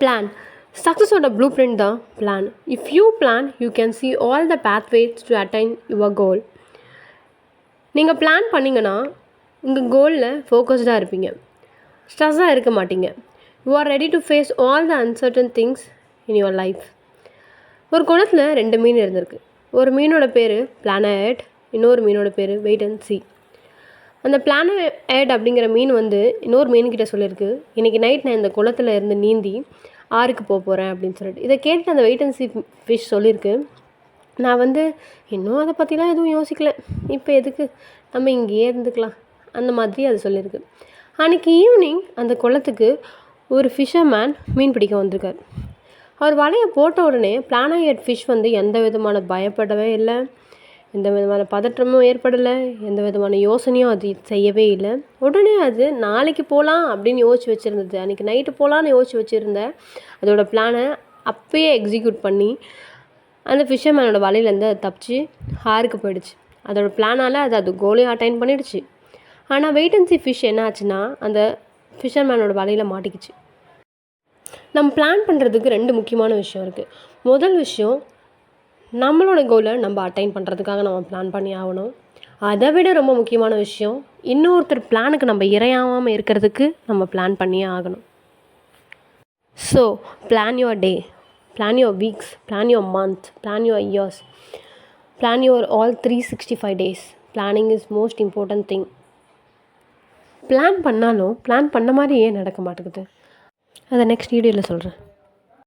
Plan. Success ஓட blueprint தான் plan. If you plan you can see all the pathways to attain your goal. நீங்கள் plan பண்ணிங்கன்னா உங்கள் கோலில் ஃபோக்கஸ்டாக இருப்பீங்க, ஸ்ட்ரெஸ்ஸாக இருக்க மாட்டீங்க. You are ready to face all the uncertain things in your life. ஒரு குளத்தில் 2 மீன் இருந்திருக்கு. ஒரு மீனோட பேர் பிளானட், இன்னொரு மீனோட பேர் வெயிட் அண்ட் சி. அந்த பிளானட் அப்படிங்கிற மீன் இன்னொரு மீன்கிட்ட சொல்லியிருக்கு, இன்றைக்கி நைட் நான் இந்த குளத்தில் இருந்து நீந்தி ஆறுக்கு போகிறேன் அப்படின்னு சொல்லிட்டு. இதை கேட்டு அந்த வெயிட் அண்ட் சி ஃபிஷ் சொல்லியிருக்கு, நான் இன்னும் அதை பற்றிலாம் எதுவும் யோசிக்கல, இப்போ எதுக்கு, நம்ம இங்கேயே இருந்துக்கலாம், அந்த மாதிரி அது சொல்லியிருக்கு. அன்றைக்கி ஈவினிங் அந்த குளத்துக்கு ஒரு ஃபிஷர்மேன் மீன் பிடிக்க வந்திருக்கார். அவர் வலையை போட்ட உடனே பிளானட் ஃபிஷ் எந்த விதமான பயப்படவே இல்லை, எந்த விதமான பதற்றமும் ஏற்படலை, எந்த விதமான யோசனையும் அது செய்யவே இல்லை. உடனே அது நாளைக்கு போகலாம் அப்படின்னு யோசிச்சு வச்சுருந்தது, அன்றைக்கி நைட்டு போகலான்னு யோசிச்சு வச்சுருந்த அதோட பிளானை அப்பயே எக்ஸிக்யூட் பண்ணி அந்த ஃபிஷர்மேனோட வலையிலேருந்து அது தப்பிச்சு ஆறுக்கு போயிடுச்சு. அதோட பிளானால் அது கோலையும் அட்டைன் பண்ணிடுச்சு. ஆனால் வெயிட் அண்ட் சி ஃபிஷ் என்ன ஆச்சுன்னா அந்த ஃபிஷர்மேனோட வலையில் மாட்டிக்கிச்சு. நம்ம பிளான் பண்ணுறதுக்கு 2 முக்கியமான விஷயம் இருக்குது. முதல் விஷயம், நம்மளோட கோலை நம்ம அட்டைன் பண்ணுறதுக்காக நம்ம பிளான் பண்ணி ஆகணும். அதை விட ரொம்ப முக்கியமான விஷயம், இன்னொருத்தர் பிளானுக்கு நம்ம இறையாகாமல் இருக்கிறதுக்கு நம்ம பிளான் பண்ணியே ஆகணும். So plan your day, plan your weeks, plan your month, plan your ears, plan your all 365 days. Planning is most important thing. Plan பண்ணாலும் பிளான் பண்ண மாதிரி ஏன் நடக்க மாட்டேங்குது, அதை நெக்ஸ்ட் வீடியோவில் சொல்கிறேன்.